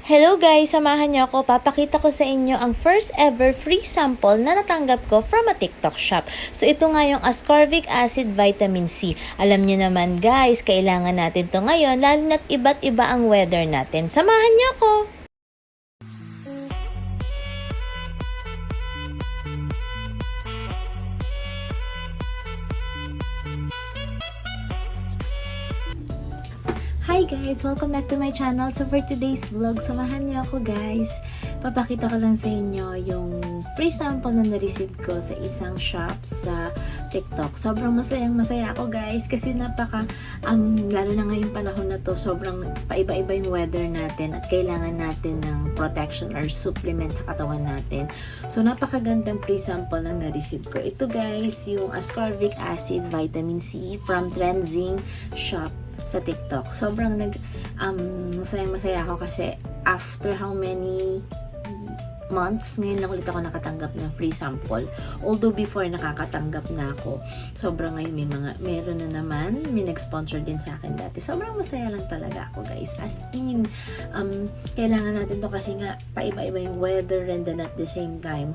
Hello guys! Samahan niyo ako. Papakita ko sa inyo ang first ever free sample na natanggap ko from a TikTok shop. So ito nga yung ascorbic acid vitamin C. Alam niyo naman guys, kailangan natin to ngayon lalo na't iba't iba ang weather natin. Samahan niyo ako! Hi guys! Welcome back to my channel. So for today's vlog, samahan niyo ako guys. Papakita ko lang sa inyo yung free sample na na-receive ko sa isang shop sa TikTok. Sobrang masaya ako guys kasi lalo na ngayong panahon na to, sobrang paiba-iba yung weather natin at kailangan natin ng protection or supplement sa katawan natin. So napakagandang free sample na na-receive ko. Ito guys, yung ascorbic acid vitamin C from Trenzing shop sa TikTok. Sobrang masaya ako kasi after how many months, ngayon lang ulit ako nakatanggap ng free sample. Although before nakakatanggap na ako, sobrang ngayon meron na naman, may nag-sponsor din sa akin dati. Sobrang masaya lang talaga ako guys. As in, kailangan natin to kasi nga paiba-iba yung weather and then at the same time,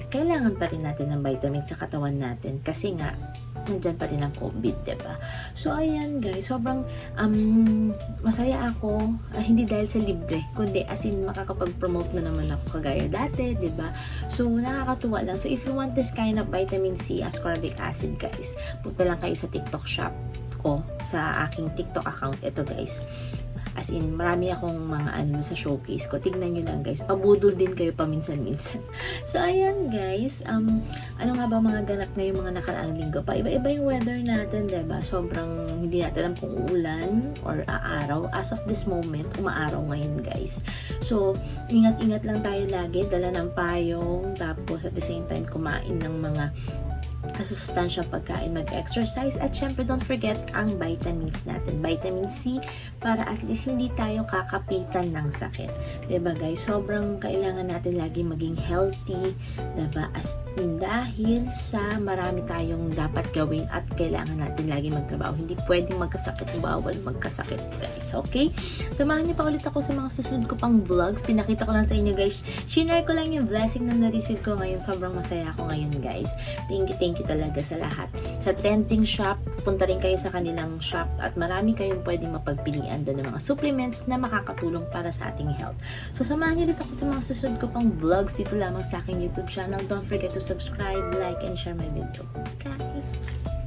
kailangan pa rin natin ng vitamins sa katawan natin kasi nga, nandyan pa rin ang COVID, diba? So, ayan guys, sobrang masaya ako, hindi dahil sa libre, kundi as in makakapag-promote na naman ako kagaya dati, diba? So, nakakatuwa lang. So, if you want this kind of vitamin C, ascorbic acid guys, punta lang kayo sa TikTok shop ko, sa aking TikTok account. Ito guys. As in, marami akong mga sa showcase ko. Tignan nyo lang guys. Pabudol din kayo paminsan-minsan. So, ayan guys. Ano nga ba mga ganap ngayong mga nakaraang linggo? Iba-iba yung weather natin, diba? Sobrang hindi natin alam kung uulan or aaraw. As of this moment, umaaraw ngayon guys. So, ingat-ingat lang tayo lagi. Dala ng payong. Tapos, at the same time, kumain ng mga masusustansyang pagkain, mag-exercise, at syempre don't forget ang vitamins natin, vitamin C, para at least hindi tayo kakapitan ng sakit. Diba guys? Sobrang kailangan natin lagi maging healthy, diba? As in, dahil sa marami tayong dapat gawin at kailangan natin lagi magtrabaho. Hindi pwedeng magkasakit, bawal magkasakit guys. Okay? Samahan niyo pa ulit ako sa mga susunod ko pang vlogs. Pinakita ko lang sa inyo guys. Shinare ko lang yung blessing na na-receive ko ngayon. Sobrang masaya ako ngayon guys. Thank you talaga sa lahat. Sa Trenzing shop, punta rin kayo sa kanilang shop at marami kayong pwedeng mapagpilian doon ng mga supplements na makakatulong para sa ating health. So, samahan niyo dito ako sa mga susunod ko pang vlogs dito lamang sa aking YouTube channel. Don't forget to subscribe, like, and share my video. Guys!